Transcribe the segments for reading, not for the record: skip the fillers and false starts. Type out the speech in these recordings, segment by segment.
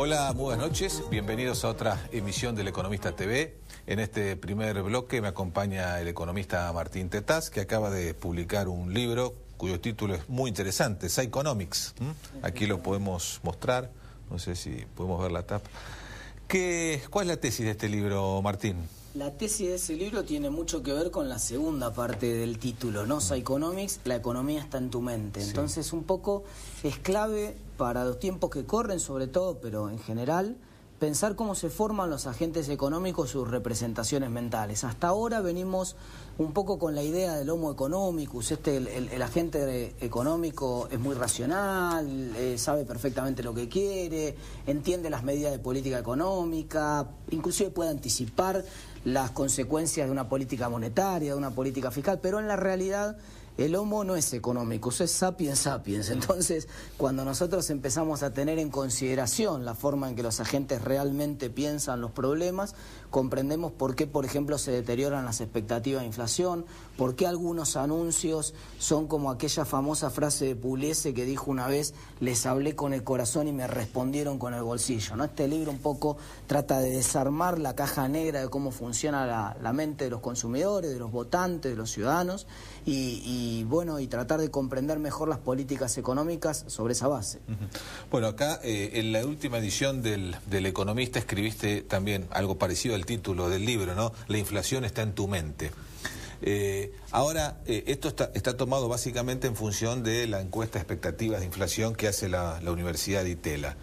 Hola, muy buenas noches. Bienvenidos a otra emisión del Economista TV. En este primer bloque me acompaña el economista Martín Tetaz, que acaba de publicar un libro cuyo título es muy interesante, Psychonomics. Aquí lo podemos mostrar, no sé si podemos ver la tapa. ¿Cuál es la tesis de este libro, Martín? La tesis de ese libro tiene mucho que ver con la segunda parte del título, ¿no? Psychonomics, la economía está en tu mente. Sí. Entonces, un poco es clave para los tiempos que corren, sobre todo, pero en general, pensar cómo se forman los agentes económicos, sus representaciones mentales. Hasta ahora venimos un poco con la idea del homo economicus, el agente económico es muy racional, sabe perfectamente lo que quiere, entiende las medidas de política económica, inclusive puede anticipar las consecuencias de una política monetaria, de una política fiscal, pero en la realidad el homo no es económico, es sapiens sapiens. Entonces, cuando nosotros empezamos a tener en consideración la forma en que los agentes realmente piensan los problemas, comprendemos por qué, por ejemplo, se deterioran las expectativas de inflación, por qué algunos anuncios son como aquella famosa frase de Pugliese que dijo una vez: les hablé con el corazón y me respondieron con el bolsillo, ¿no? Este libro un poco trata de desarmar la caja negra de cómo funciona la mente de los consumidores, de los votantes, de los ciudadanos, y tratar de comprender mejor las políticas económicas sobre esa base. Bueno, acá en la última edición del Economista escribiste también algo parecido al título del libro, ¿no? La inflación está en tu mente. Ahora, esto está tomado básicamente en función de la encuesta de expectativas de inflación que hace la Universidad de Itela.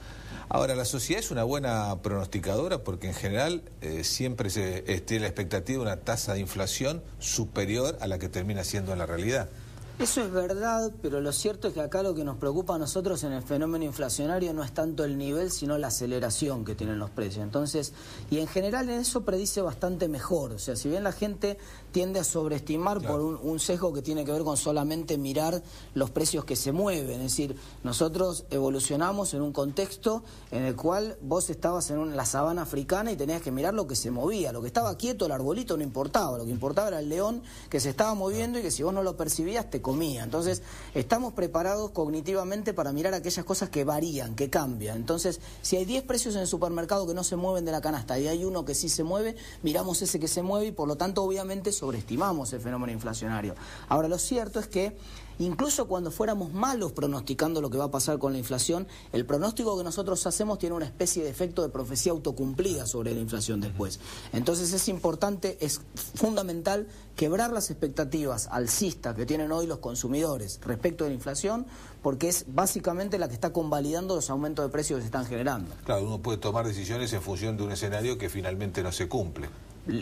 Ahora, la sociedad es una buena pronosticadora porque en general siempre tiene la expectativa de una tasa de inflación superior a la que termina siendo en la realidad. Eso es verdad, pero lo cierto es que acá lo que nos preocupa a nosotros en el fenómeno inflacionario no es tanto el nivel, sino la aceleración que tienen los precios. Entonces, y en general en eso predice bastante mejor. O sea, si bien la gente tiende a sobreestimar, claro, por un sesgo que tiene que ver con solamente mirar los precios que se mueven. Es decir, nosotros evolucionamos en un contexto en el cual vos estabas en la sabana africana y tenías que mirar lo que se movía. Lo que estaba quieto, el arbolito, no importaba. Lo que importaba era el león que se estaba moviendo y que si vos no lo percibías te comía. Entonces, estamos preparados cognitivamente para mirar aquellas cosas que varían, que cambian. Entonces, si hay 10 precios en el supermercado que no se mueven de la canasta y hay uno que sí se mueve, miramos ese que se mueve y por lo tanto obviamente sobreestimamos el fenómeno inflacionario. Ahora, lo cierto es que incluso cuando fuéramos malos pronosticando lo que va a pasar con la inflación, el pronóstico que nosotros hacemos tiene una especie de efecto de profecía autocumplida sobre la inflación después. Entonces es importante, es fundamental quebrar las expectativas alcistas que tienen hoy los consumidores respecto de la inflación, porque es básicamente la que está convalidando los aumentos de precios que se están generando. Claro, uno puede tomar decisiones en función de un escenario que finalmente no se cumple.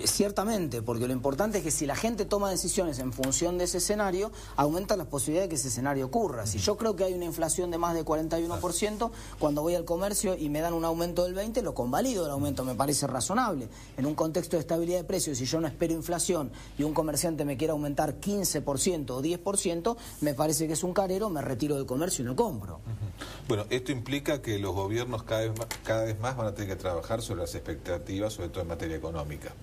Ciertamente, porque lo importante es que si la gente toma decisiones en función de ese escenario, aumenta las posibilidades de que ese escenario ocurra. Si yo creo que hay una inflación de más de 41%, cuando voy al comercio y me dan un aumento del 20%, lo convalido el aumento, me parece razonable. En un contexto de estabilidad de precios, si yo no espero inflación y un comerciante me quiere aumentar 15% o 10%, me parece que es un carero, me retiro del comercio y no compro. Bueno, esto implica que los gobiernos cada vez más van a tener que trabajar sobre las expectativas, sobre todo en materia económica.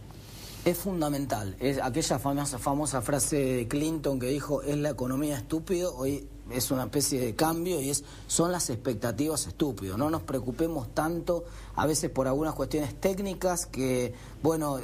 Es fundamental, es aquella famosa frase de Clinton que dijo: es la economía estúpido, hoy es una especie de cambio y son las expectativas estúpidas. No nos preocupemos tanto a veces por algunas cuestiones técnicas que,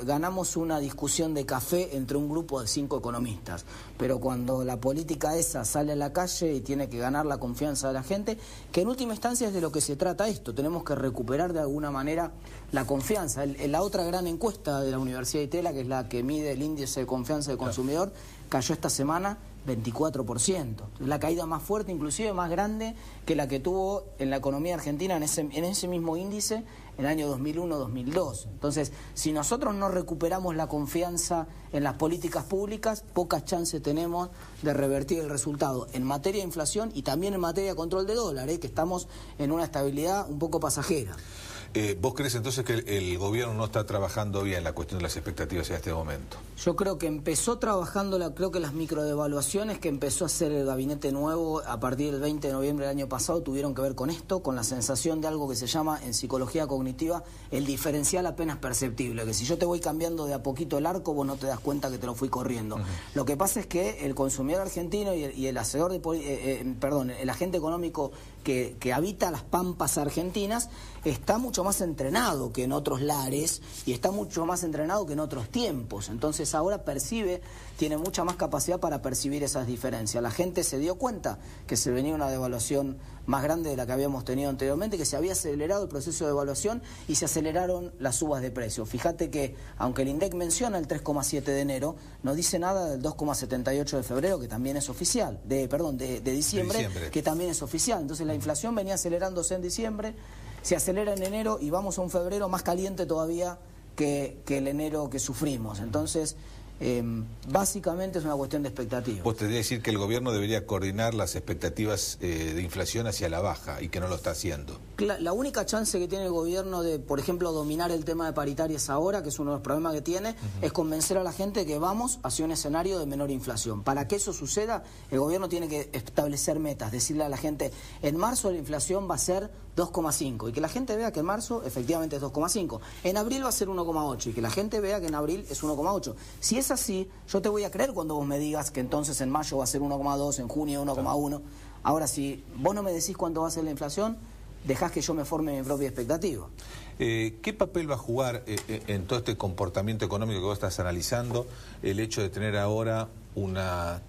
ganamos una discusión de café entre un grupo de 5 economistas, pero cuando la política esa sale a la calle y tiene que ganar la confianza de la gente, que en última instancia es de lo que se trata esto, tenemos que recuperar de alguna manera la confianza. La otra gran encuesta de la Universidad de Itela, que es la que mide el índice de confianza del consumidor, cayó esta semana 24%. Es la caída más fuerte, inclusive más grande que la que tuvo en la economía argentina en ese mismo índice en el año 2001-2002. Entonces, si nosotros no recuperamos la confianza en las políticas públicas, pocas chances tenemos de revertir el resultado en materia de inflación y también en materia de control de dólar, que estamos en una estabilidad un poco pasajera. ¿Vos crees entonces que el gobierno no está trabajando bien la cuestión de las expectativas en este momento? Yo creo que empezó trabajando, creo que las microdevaluaciones que empezó a hacer el gabinete nuevo a partir del 20 de noviembre del año pasado tuvieron que ver con esto, con la sensación de algo que se llama en psicología cognitiva el diferencial apenas perceptible, que si yo te voy cambiando de a poquito el arco, vos no te das cuenta que te lo fui corriendo. Lo que pasa es que el consumidor argentino y el hacedor de el agente económico que habita las pampas argentinas está mucho más entrenado que en otros lares y está mucho más entrenado que en otros tiempos. Entonces ahora tiene mucha más capacidad para percibir esas diferencias. La gente se dio cuenta que se venía una devaluación más grande de la que habíamos tenido anteriormente, que se había acelerado el proceso de devaluación y se aceleraron las subas de precios. Fíjate que, aunque el INDEC menciona el 3,7 de enero, no dice nada del 2,78 de febrero, que también es oficial, de diciembre, que también es oficial. Entonces la inflación venía acelerándose en diciembre, se acelera en enero y vamos a un febrero más caliente todavía que el enero que sufrimos. Entonces, básicamente es una cuestión de expectativas. Vos tendrías que decir que el gobierno debería coordinar las expectativas de inflación hacia la baja y que no lo está haciendo. La única chance que tiene el gobierno de, por ejemplo, dominar el tema de paritarias ahora, que es uno de los problemas que tiene, es convencer a la gente que vamos hacia un escenario de menor inflación. Para que eso suceda, el gobierno tiene que establecer metas, decirle a la gente, en marzo la inflación va a ser 2,5 y que la gente vea que en marzo efectivamente es 2,5. En abril va a ser 1,8 y que la gente vea que en abril es 1,8. Si es así, yo te voy a creer cuando vos me digas que entonces en mayo va a ser 1,2, en junio 1,1. Ahora, si vos no me decís cuánto va a ser la inflación, dejás que yo me forme mi propia expectativa. ¿Qué papel va a jugar en todo este comportamiento económico que vos estás analizando el hecho de tener ahora una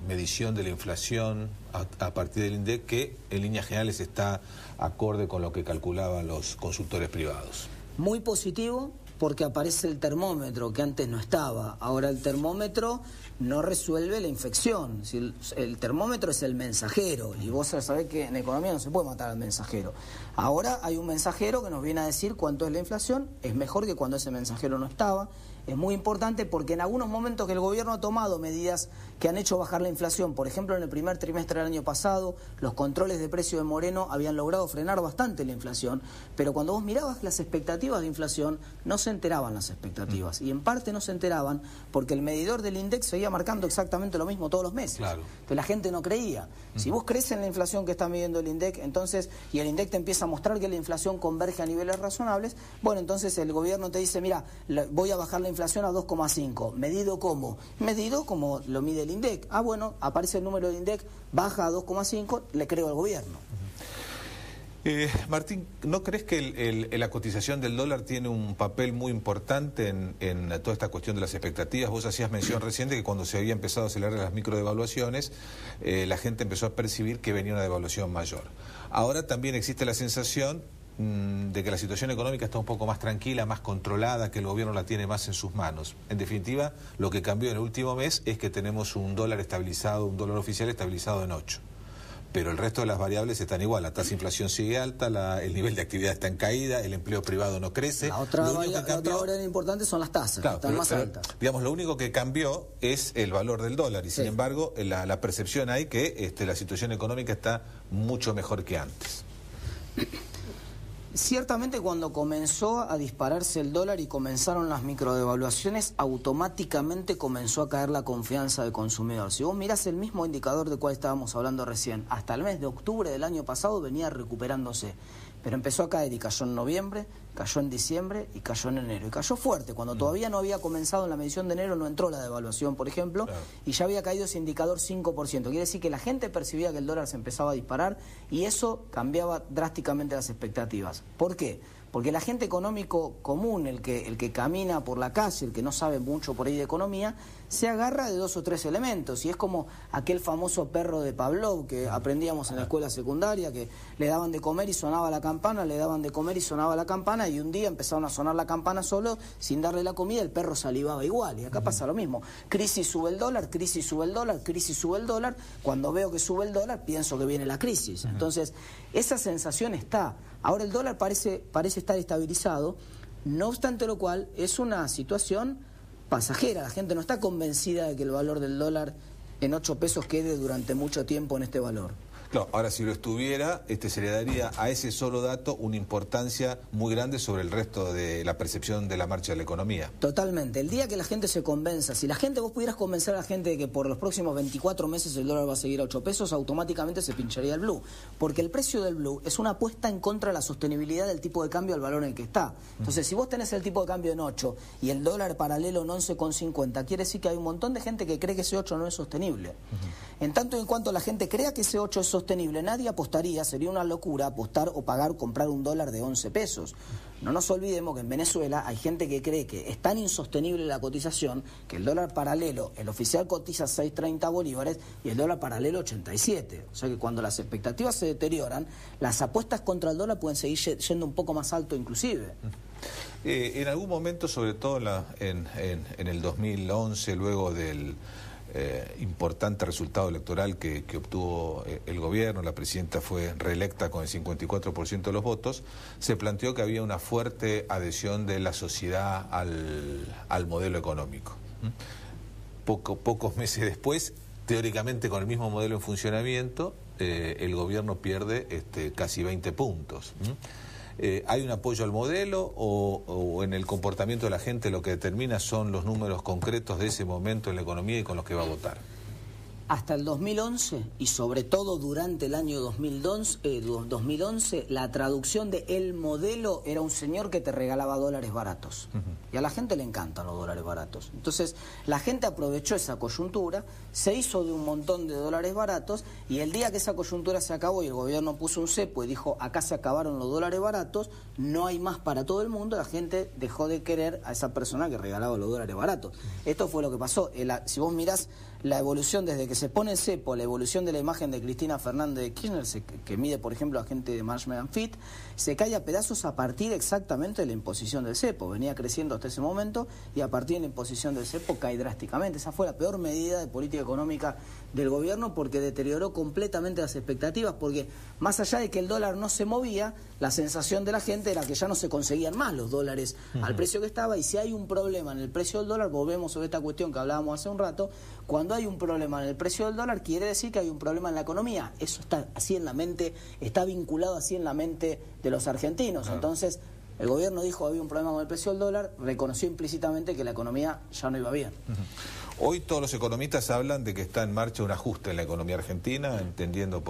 medición de la inflación a partir del INDEC que en líneas generales está acorde con lo que calculaban los consultores privados? Muy positivo, porque aparece el termómetro que antes no estaba. Ahora el termómetro no resuelve la infección. El termómetro es el mensajero y vos sabés que en economía no se puede matar al mensajero. Ahora hay un mensajero que nos viene a decir cuánto es la inflación. Es mejor que cuando ese mensajero no estaba. Es muy importante porque en algunos momentos que el gobierno ha tomado medidas que han hecho bajar la inflación, por ejemplo en el primer trimestre del año pasado, los controles de precio de Moreno habían logrado frenar bastante la inflación, pero cuando vos mirabas las expectativas de inflación, no se enteraban las expectativas, y en parte no se enteraban porque el medidor del INDEC seguía marcando exactamente lo mismo todos los meses. Claro. Entonces la gente no creía. Si vos crees en la inflación que está midiendo el INDEC, entonces, y el INDEC te empieza a mostrar que la inflación converge a niveles razonables, bueno, entonces el gobierno te dice, mira, voy a bajar la inflación a 2,5. ¿Medido cómo? Medido como lo mide el INDEC. Ah, bueno, aparece el número del INDEC, baja a 2,5, le creo al gobierno. Martín, ¿no crees que la cotización del dólar tiene un papel muy importante en toda esta cuestión de las expectativas? Vos hacías mención reciente que cuando se había empezado a acelerar las microdevaluaciones, la gente empezó a percibir que venía una devaluación mayor. Ahora también existe la sensación de que la situación económica está un poco más tranquila, más controlada, que el gobierno la tiene más en sus manos. En definitiva, lo que cambió en el último mes es que tenemos un dólar estabilizado, un dólar oficial estabilizado en 8. Pero el resto de las variables están igual. La tasa de inflación sigue alta, el nivel de actividad está en caída, el empleo privado no crece. La otra variable importante son las tasas, claro, que están más altas. Digamos, lo único que cambió es el valor del dólar y sin embargo la percepción hay que la situación económica está mucho mejor que antes. Ciertamente cuando comenzó a dispararse el dólar y comenzaron las microdevaluaciones, automáticamente comenzó a caer la confianza del consumidor. Si vos mirás el mismo indicador del cual estábamos hablando recién, hasta el mes de octubre del año pasado venía recuperándose, pero empezó a caer y cayó en noviembre, cayó en diciembre y cayó en enero. Y cayó fuerte, cuando todavía no había comenzado en la medición de enero no entró la devaluación, por ejemplo, claro, y ya había caído ese indicador 5%. Quiere decir que la gente percibía que el dólar se empezaba a disparar y eso cambiaba drásticamente las expectativas. ¿Por qué? Porque el agente económico común, el que camina por la calle, el que no sabe mucho por ahí de economía, se agarra de 2 o 3 elementos. Y es como aquel famoso perro de Pavlov que aprendíamos en la escuela secundaria, que le daban de comer y sonaba la campana, le daban de comer y sonaba la campana, y un día empezaron a sonar la campana solo, sin darle la comida, el perro salivaba igual. Y acá pasa lo mismo. Crisis sube el dólar, crisis sube el dólar, crisis sube el dólar. Cuando veo que sube el dólar, pienso que viene la crisis. Entonces, esa sensación está. Ahora el dólar parece estar estabilizado, no obstante lo cual es una situación pasajera. La gente no está convencida de que el valor del dólar en 8 pesos quede durante mucho tiempo en este valor. Claro, ahora si lo estuviera, se le daría a ese solo dato una importancia muy grande sobre el resto de la percepción de la marcha de la economía. Totalmente. El día que la gente se convenza, si vos pudieras convencer a la gente de que por los próximos 24 meses el dólar va a seguir a 8 pesos, automáticamente se pincharía el blue. Porque el precio del blue es una apuesta en contra de la sostenibilidad del tipo de cambio al valor en el que está. Entonces, si vos tenés el tipo de cambio en 8 y el dólar paralelo en 11,50, quiere decir que hay un montón de gente que cree que ese 8 no es sostenible. En tanto y en cuanto la gente crea que ese 8 es sostenible, insostenible. Nadie apostaría, sería una locura apostar o comprar un dólar de 11 pesos. No nos olvidemos que en Venezuela hay gente que cree que es tan insostenible la cotización que el dólar paralelo, el oficial cotiza 6.30 bolívares y el dólar paralelo 87. O sea que cuando las expectativas se deterioran, las apuestas contra el dólar pueden seguir yendo un poco más alto inclusive. En algún momento, sobre todo en el 2011, luego del importante resultado electoral que obtuvo el gobierno, la presidenta fue reelecta con el 54% de los votos, se planteó que había una fuerte adhesión de la sociedad al modelo económico. Pocos meses después, teóricamente con el mismo modelo en funcionamiento, el gobierno pierde casi 20 puntos. ¿Hay un apoyo al modelo o en el comportamiento de la gente lo que determina son los números concretos de ese momento en la economía y con los que va a votar? Hasta el 2011 y sobre todo durante el año 2011, la traducción de el modelo era un señor que te regalaba dólares baratos. Y a la gente le encantan los dólares baratos. Entonces la gente aprovechó esa coyuntura, se hizo de un montón de dólares baratos y el día que esa coyuntura se acabó y el gobierno puso un cepo y dijo acá se acabaron los dólares baratos, no hay más para todo el mundo, la gente dejó de querer a esa persona que regalaba los dólares baratos. Esto fue lo que pasó. Si vos mirás la evolución desde que se pone el cepo, la evolución de la imagen de Cristina Fernández de Kirchner, que mide, por ejemplo, a gente de Management Fit, se cae a pedazos a partir exactamente de la imposición del cepo. Venía creciendo hasta ese momento y a partir de la imposición del cepo cae drásticamente. Esa fue la peor medida de política económica del gobierno porque deterioró completamente las expectativas, porque más allá de que el dólar no se movía, la sensación de la gente era que ya no se conseguían más los dólares al precio que estaba, y si hay un problema en el precio del dólar, volvemos sobre esta cuestión que hablábamos hace un rato, cuando hay un problema en el precio del dólar quiere decir que hay un problema en la economía. Eso está así en la mente, está vinculado así en la mente de los argentinos. Entonces el gobierno dijo que había un problema con el precio del dólar, reconoció implícitamente que la economía ya no iba bien. Hoy todos los economistas hablan de que está en marcha un ajuste en la economía argentina, entendiendo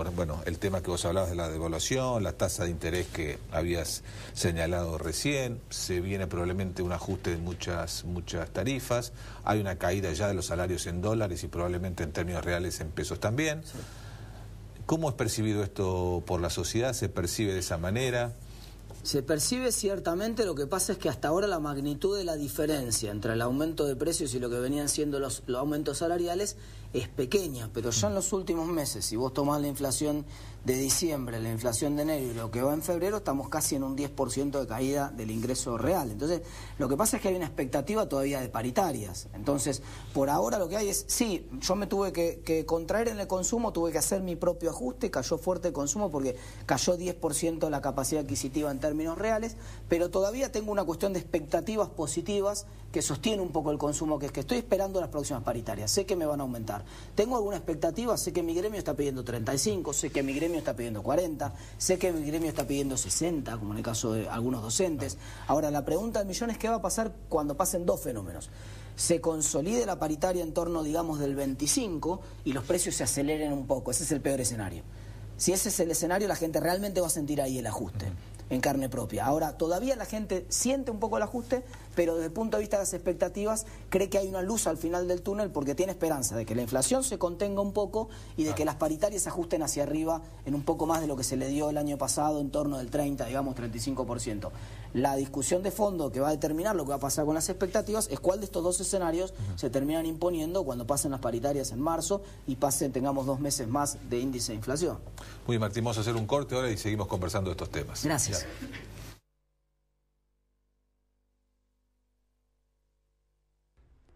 el tema que vos hablabas de la devaluación, la tasa de interés que habías señalado recién, se viene probablemente un ajuste de muchas tarifas, hay una caída ya de los salarios en dólares y probablemente en términos reales en pesos también. Sí. ¿Cómo es percibido esto por la sociedad? ¿Se percibe de esa manera? Se percibe ciertamente, lo que pasa es que hasta ahora la magnitud de la diferencia entre el aumento de precios y lo que venían siendo los aumentos salariales es pequeña, pero ya en los últimos meses, si vos tomás la inflación de diciembre, la inflación de enero y lo que va en febrero, estamos casi en un 10% de caída del ingreso real. Entonces, lo que pasa es que hay una expectativa todavía de paritarias. Entonces, por ahora lo que hay es, sí, yo me tuve que contraer en el consumo, tuve que hacer mi propio ajuste, cayó fuerte el consumo porque cayó 10% la capacidad adquisitiva en términos reales, pero todavía tengo una cuestión de expectativas positivas que sostiene un poco el consumo, que es que estoy esperando las próximas paritarias, sé que me van a aumentar. Tengo alguna expectativa, sé que mi gremio está pidiendo 35, sé que mi gremio está pidiendo 40, sé que mi gremio está pidiendo 60, como en el caso de algunos docentes. Ahora, la pregunta del millón es qué va a pasar cuando pasen dos fenómenos. Se consolide la paritaria en torno, digamos, del 25 y los precios se aceleren un poco. Ese es el peor escenario. Si ese es el escenario, la gente realmente va a sentir ahí el ajuste en carne propia. Ahora, todavía la gente siente un poco el ajuste, pero desde el punto de vista de las expectativas, cree que hay una luz al final del túnel porque tiene esperanza de que la inflación se contenga un poco y de que las paritarias se ajusten hacia arriba en un poco más de lo que se le dio el año pasado, en torno del 30, digamos 35%. La discusión de fondo que va a determinar lo que va a pasar con las expectativas es cuál de estos dos escenarios se terminan imponiendo cuando pasen las paritarias en marzo y tengamos 2 meses más de índice de inflación. Muy bien, Martín, vamos a hacer un corte ahora y seguimos conversando de estos temas. Gracias.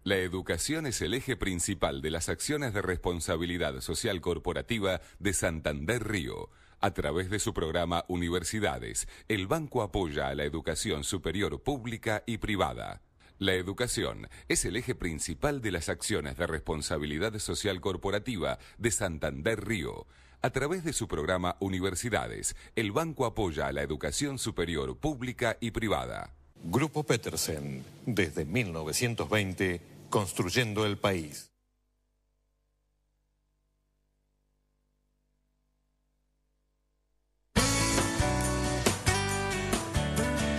La educación es el eje principal de las acciones de responsabilidad social corporativa de Santander Río. A través de su programa Universidades, el banco apoya a la educación superior pública y privada. La educación es el eje principal de las acciones de responsabilidad social corporativa de Santander Río. A través de su programa Universidades, el banco apoya a la educación superior pública y privada. Grupo Petersen, desde 1920, construyendo el país.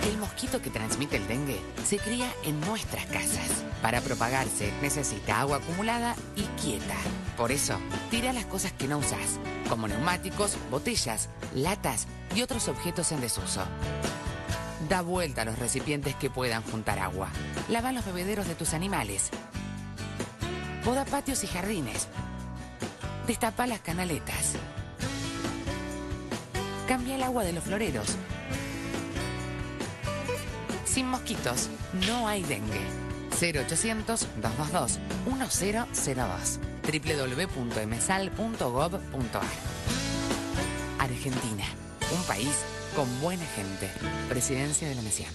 El mosquito que transmite el dengue se cría en nuestras casas. Para propagarse necesita agua acumulada y quieta. Por eso, tira las cosas que no usás, como neumáticos, botellas, latas y otros objetos en desuso. Da vuelta a los recipientes que puedan juntar agua. Lava los bebederos de tus animales. Poda patios y jardines. Destapa las canaletas. Cambia el agua de los floreros. Sin mosquitos, no hay dengue. 0800-222-1002. www.msal.gov.ar. Argentina, un país con buena gente. Presidencia de la Nación.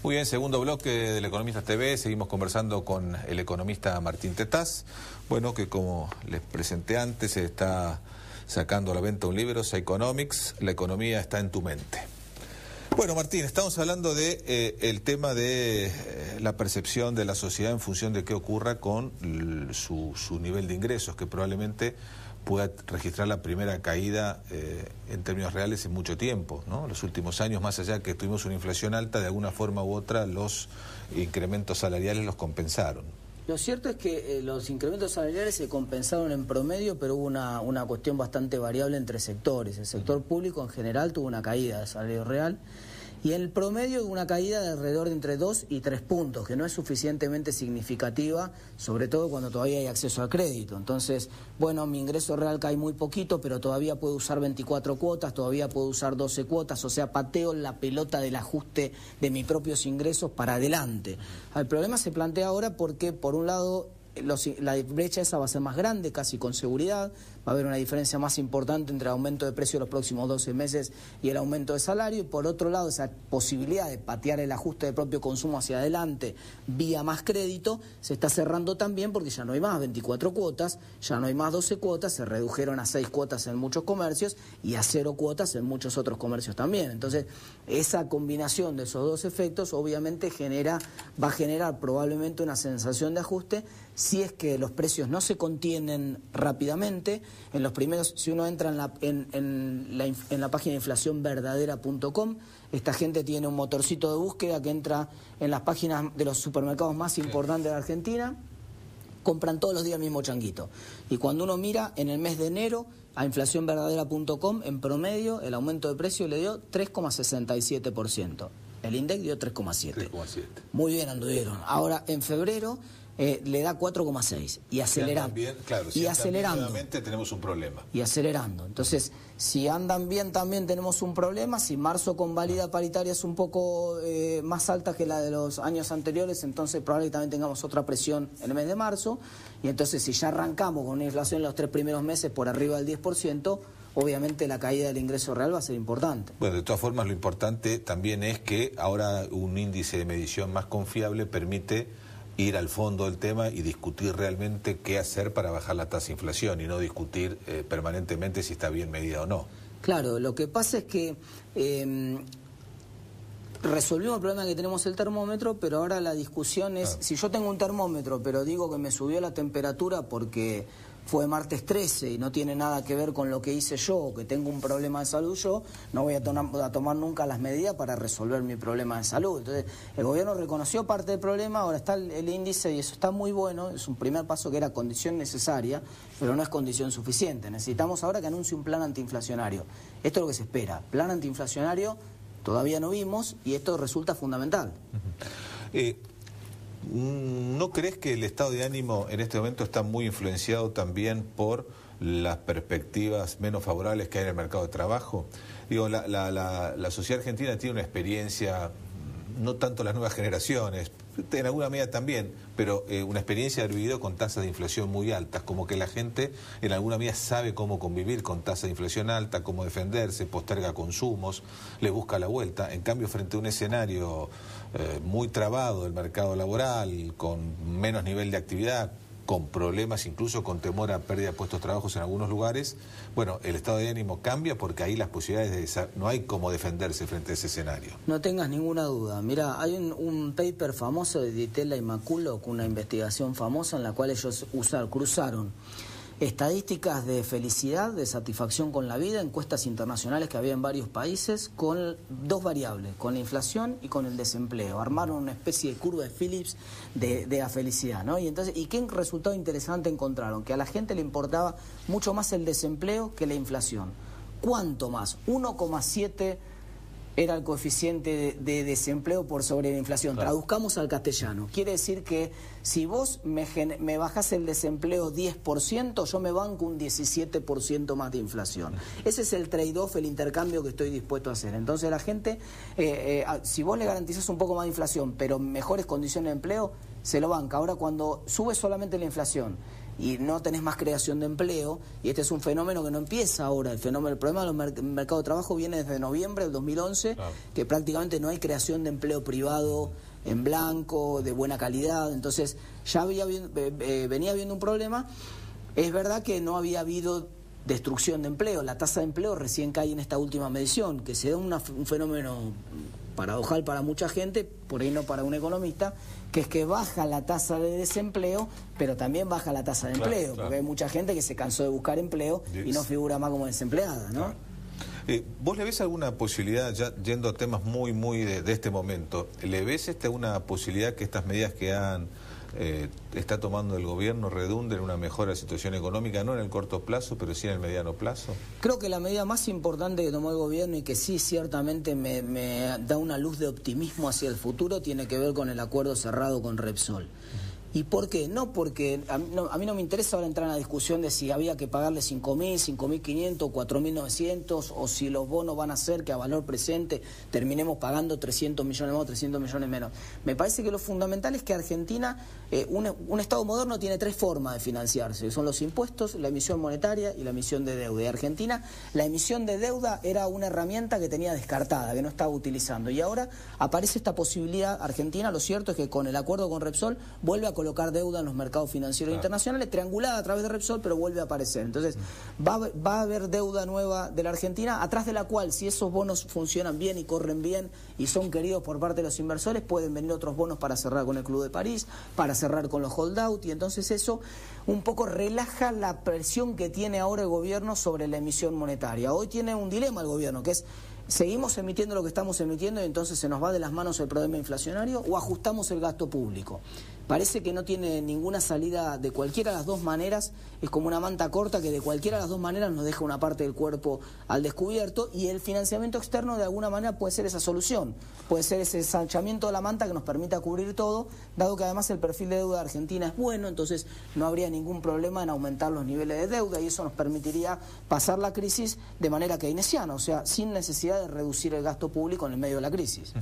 Muy bien, segundo bloque del Economistas TV. Seguimos conversando con el economista Martín Tetaz. Bueno, que como les presenté antes, se está sacando a la venta un libro, Psychonomics, la economía está en tu mente. Bueno, Martín, estamos hablando de el tema de la percepción de la sociedad en función de qué ocurra con su nivel de ingresos, que probablemente pueda registrar la primera caída en términos reales en mucho tiempo, ¿no? Los últimos años, más allá que tuvimos una inflación alta, de alguna forma u otra los incrementos salariales los compensaron. Lo cierto es que los incrementos salariales se compensaron en promedio, pero hubo una cuestión bastante variable entre sectores. El sector público en general tuvo una caída de salario real y en el promedio hubo una caída de alrededor de entre 2 y 3 puntos, que no es suficientemente significativa, sobre todo cuando todavía hay acceso al crédito. Entonces, bueno, mi ingreso real cae muy poquito, pero todavía puedo usar 24 cuotas, todavía puedo usar 12 cuotas, o sea, pateo la pelota del ajuste de mis propios ingresos para adelante. El problema se plantea ahora porque, por un lado, la brecha esa va a ser más grande, casi con seguridad. Va a haber una diferencia más importante entre el aumento de precio de los próximos 12 meses y el aumento de salario. Y por otro lado, esa posibilidad de patear el ajuste de propio consumo hacia adelante vía más crédito se está cerrando también porque ya no hay más 24 cuotas, ya no hay más 12 cuotas, se redujeron a 6 cuotas en muchos comercios y a 0 cuotas en muchos otros comercios también. Entonces, esa combinación de esos dos efectos obviamente va a generar probablemente una sensación de ajuste si es que los precios no se contienen rápidamente. En los primeros, si uno entra en la página inflacionverdadera.com, esta gente tiene un motorcito de búsqueda que entra en las páginas de los supermercados más importantes de Argentina, compran todos los días el mismo changuito. Y cuando uno mira en el mes de enero a inflacionverdadera.com, en promedio el aumento de precio le dio 3,67%. El INDEC dio 3,7%. Muy bien anduvieron. Ahora, en febrero le da 4,6 y acelerando. Si acelerando. Nuevamente tenemos un problema. Y acelerando. Entonces, si andan bien también tenemos un problema. Si marzo con válida paritaria es un poco más alta que la de los años anteriores, entonces probablemente también tengamos otra presión en el mes de marzo. Y entonces, si ya arrancamos con una inflación en los 3 primeros meses por arriba del 10%, obviamente la caída del ingreso real va a ser importante. Bueno, de todas formas, lo importante también es que ahora un índice de medición más confiable permite ir al fondo del tema y discutir realmente qué hacer para bajar la tasa de inflación y no discutir permanentemente si está bien medida o no. Claro, lo que pasa es que resolvimos el problema que tenemos el termómetro, pero ahora la discusión es, si yo tengo un termómetro pero digo que me subió la temperatura porque fue martes 13 y no tiene nada que ver con lo que hice yo o que tengo un problema de salud yo, no voy a tomar nunca las medidas para resolver mi problema de salud. Entonces, el gobierno reconoció parte del problema, ahora está el índice y eso está muy bueno, es un primer paso que era condición necesaria, pero no es condición suficiente. Necesitamos ahora que anuncie un plan antiinflacionario. Esto es lo que se espera. Plan antiinflacionario todavía no vimos y esto resulta fundamental. ¿No crees que el estado de ánimo en este momento está muy influenciado también por las perspectivas menos favorables que hay en el mercado de trabajo? Digo, la sociedad argentina tiene una experiencia, no tanto las nuevas generaciones, en alguna medida también, pero una experiencia de haber vivido con tasas de inflación muy altas, como que la gente en alguna medida sabe cómo convivir con tasas de inflación alta, cómo defenderse, posterga consumos, le busca la vuelta. En cambio, frente a un escenario muy trabado del mercado laboral, con menos nivel de actividad, con problemas, incluso con temor a pérdida de puestos de trabajo en algunos lugares, bueno, el estado de ánimo cambia porque ahí las posibilidades no hay cómo defenderse frente a ese escenario. No tengas ninguna duda. Mira, hay un paper famoso de Di Tella y Maculo, con una investigación famosa en la cual ellos cruzaron estadísticas de felicidad, de satisfacción con la vida, encuestas internacionales que había en varios países, con dos variables, con la inflación y con el desempleo. Armaron una especie de curva de Phillips de la felicidad, ¿no? Y entonces, ¿y qué resultado interesante encontraron? Que a la gente le importaba mucho más el desempleo que la inflación. ¿Cuánto más? 1,7 era el coeficiente de desempleo por sobre la inflación. Claro. Traduzcamos al castellano. Quiere decir que si vos me bajás el desempleo 10%, yo me banco un 17% más de inflación. Ese es el trade-off, el intercambio que estoy dispuesto a hacer. Entonces la gente, si vos le garantizás un poco más de inflación, pero mejores condiciones de empleo, se lo banca. Ahora, cuando sube solamente la inflación y no tenés más creación de empleo, y este es un fenómeno que no empieza ahora, el problema del mercado de trabajo viene desde noviembre del 2011, claro, que prácticamente no hay creación de empleo privado en blanco, de buena calidad, entonces ya venía habiendo un problema. Es verdad que no había habido destrucción de empleo, la tasa de empleo recién cae en esta última medición, que se da un fenómeno paradojal para mucha gente, por ahí no para un economista, que es que baja la tasa de desempleo, pero también baja la tasa de empleo, claro. Porque hay mucha gente que se cansó de buscar empleo y no figura más como desempleada, ¿no? Claro. ¿Vos le ves alguna posibilidad, ya yendo a temas muy de este momento, le ves una posibilidad que estas medidas que está tomando el gobierno redunden en una mejora de la situación económica, no en el corto plazo, pero sí en el mediano plazo? Creo que la medida más importante que tomó el gobierno y que sí ciertamente me da una luz de optimismo hacia el futuro tiene que ver con el acuerdo cerrado con Repsol. ¿Y por qué? No porque a mí no me interesa ahora entrar en la discusión de si había que pagarle 5.000, 5.500, 4.900, o si los bonos van a hacer que a valor presente terminemos pagando 300 millones más o 300 millones menos. Me parece que lo fundamental es que Argentina, un Estado moderno tiene tres formas de financiarse, son los impuestos, la emisión monetaria y la emisión de deuda. Y Argentina, la emisión de deuda era una herramienta que tenía descartada, que no estaba utilizando. Y ahora aparece esta posibilidad. Argentina, lo cierto es que con el acuerdo con Repsol vuelve a colocar deuda en los mercados financieros internacionales, triangulada a través de Repsol, pero vuelve a aparecer. Entonces, va a haber deuda nueva de la Argentina, atrás de la cual, si esos bonos funcionan bien y corren bien y son queridos por parte de los inversores, pueden venir otros bonos para cerrar con el Club de París, para cerrar con los holdout, y entonces eso un poco relaja la presión que tiene ahora el gobierno sobre la emisión monetaria. Hoy tiene un dilema el gobierno, que es: ¿seguimos emitiendo lo que estamos emitiendo y entonces se nos va de las manos el problema inflacionario, o ajustamos el gasto público? Parece que no tiene ninguna salida de cualquiera de las dos maneras. Es como una manta corta que de cualquiera de las dos maneras nos deja una parte del cuerpo al descubierto, y el financiamiento externo de alguna manera puede ser esa solución, puede ser ese ensanchamiento de la manta que nos permita cubrir todo, dado que además el perfil de deuda de Argentina es bueno, entonces no habría ningún problema en aumentar los niveles de deuda, y eso nos permitiría pasar la crisis de manera keynesiana, o sea, sin necesidad de reducir el gasto público en el medio de la crisis.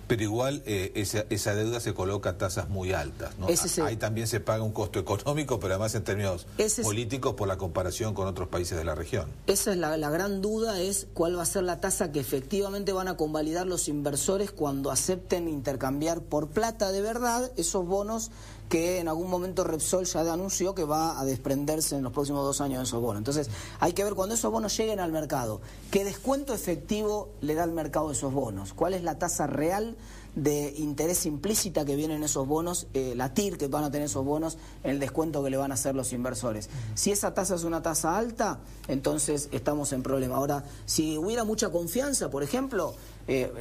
Pero igual esa deuda se coloca a tasas muy altas, ¿no? Ahí también se paga un costo económico, pero además en términos políticos por la comparación con otros países de la región. Esa es la gran duda, es cuál va a ser la tasa que efectivamente van a convalidar los inversores cuando acepten intercambiar por plata de verdad esos bonos que en algún momento Repsol ya anunció que va a desprenderse en los próximos 2 años de esos bonos. Entonces hay que ver cuando esos bonos lleguen al mercado, qué descuento efectivo le da el mercado de esos bonos, cuál es la tasa real de interés implícita que viene en esos bonos, la TIR que van a tener esos bonos, en el descuento que le van a hacer los inversores. Si esa tasa es una tasa alta, entonces estamos en problema. Ahora, si hubiera mucha confianza, por ejemplo,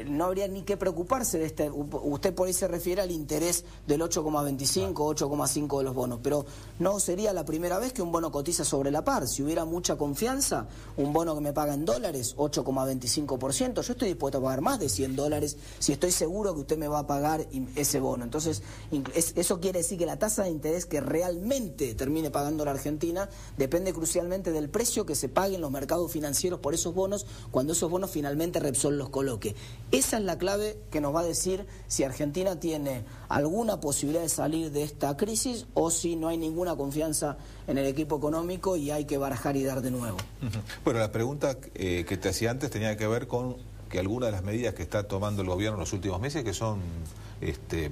no habría ni que preocuparse de este. Usted por ahí se refiere al interés del 8,25, 8,5 de los bonos, pero no sería la primera vez que un bono cotiza sobre la par. Si hubiera mucha confianza, un bono que me paga en dólares, 8,25%, yo estoy dispuesto a pagar más de $100 si estoy seguro que usted me va a pagar ese bono. Entonces, eso quiere decir que la tasa de interés que realmente termine pagando la Argentina depende crucialmente del precio que se pague en los mercados financieros por esos bonos, cuando esos bonos finalmente Repsol los coloque. Esa es la clave que nos va a decir si Argentina tiene alguna posibilidad de salir de esta crisis o si no hay ninguna confianza en el equipo económico y hay que barajar y dar de nuevo. Bueno, la pregunta que te hacía antes tenía que ver con que algunas de las medidas que está tomando el gobierno en los últimos meses, que son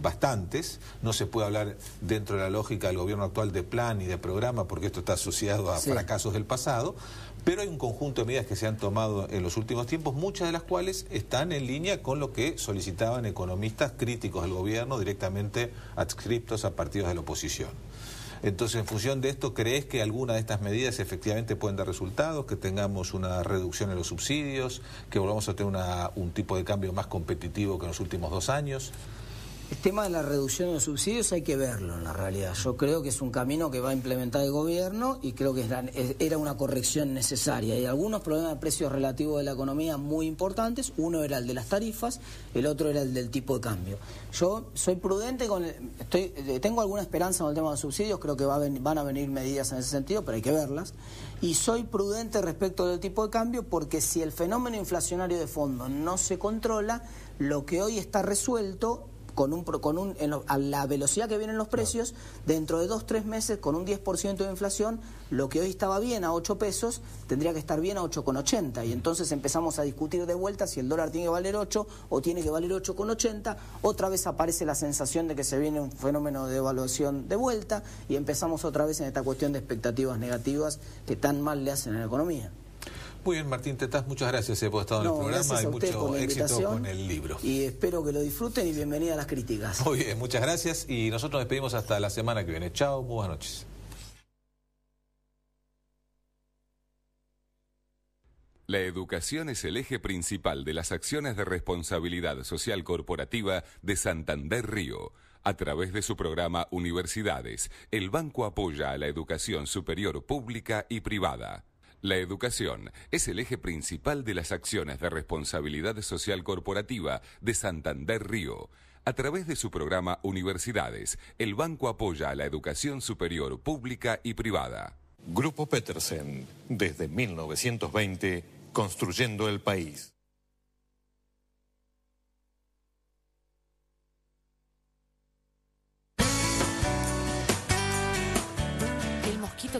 bastantes, no se puede hablar dentro de la lógica del gobierno actual de plan y de programa, porque esto está asociado a fracasos del pasado, pero hay un conjunto de medidas que se han tomado en los últimos tiempos, muchas de las cuales están en línea con lo que solicitaban economistas críticos del gobierno, directamente adscriptos a partidos de la oposición. Entonces, en función de esto, ¿crees que alguna de estas medidas efectivamente pueden dar resultados? Que tengamos una reducción en los subsidios, que volvamos a tener un tipo de cambio más competitivo que en los últimos 2 años. El tema de la reducción de los subsidios hay que verlo en la realidad. Yo creo que es un camino que va a implementar el gobierno y creo que era una corrección necesaria. Hay algunos problemas de precios relativos de la economía muy importantes. Uno era el de las tarifas, el otro era el del tipo de cambio. Yo soy prudente, tengo alguna esperanza con el tema de los subsidios, creo que van a venir medidas en ese sentido, pero hay que verlas. Y soy prudente respecto del tipo de cambio porque si el fenómeno inflacionario de fondo no se controla, lo que hoy está resuelto a la velocidad que vienen los precios, dentro de 2-3 meses, con un 10% de inflación, lo que hoy estaba bien a 8 pesos, tendría que estar bien a 8,80. Y entonces empezamos a discutir de vuelta si el dólar tiene que valer 8 o tiene que valer 8,80. Otra vez aparece la sensación de que se viene un fenómeno de devaluación de vuelta y empezamos otra vez en esta cuestión de expectativas negativas que tan mal le hacen a la economía. Muy bien, Martín Tetaz, muchas gracias por estar en el programa y mucho éxito con el libro. Y espero que lo disfruten y bienvenida a las críticas. Muy bien, muchas gracias y nosotros nos despedimos hasta la semana que viene. Chao, muy buenas noches. La educación es el eje principal de las acciones de responsabilidad social corporativa de Santander Río. A través de su programa Universidades, el banco apoya a la educación superior pública y privada. La educación es el eje principal de las acciones de responsabilidad social corporativa de Santander Río. A través de su programa Universidades, el banco apoya a la educación superior pública y privada. Grupo Petersen, desde 1920, construyendo el país.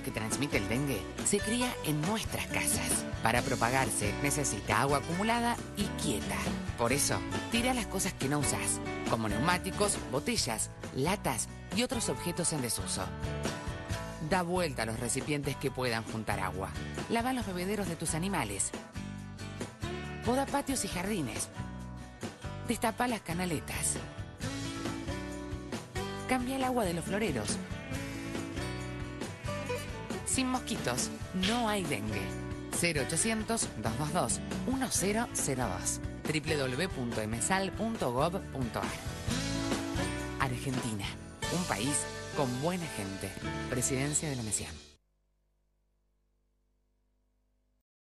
Que transmite el dengue se cría en nuestras casas. Para propagarse necesita agua acumulada y quieta. Por eso, tira las cosas que no usas, como neumáticos, botellas, latas y otros objetos en desuso. Da vuelta a los recipientes que puedan juntar agua. Lava los bebederos de tus animales. Poda patios y jardines. Destapa las canaletas. Cambia el agua de los floreros. Sin mosquitos, no hay dengue. 0800-222-1002. www.msal.gov.ar. Argentina, un país con buena gente. Presidencia de la Nación.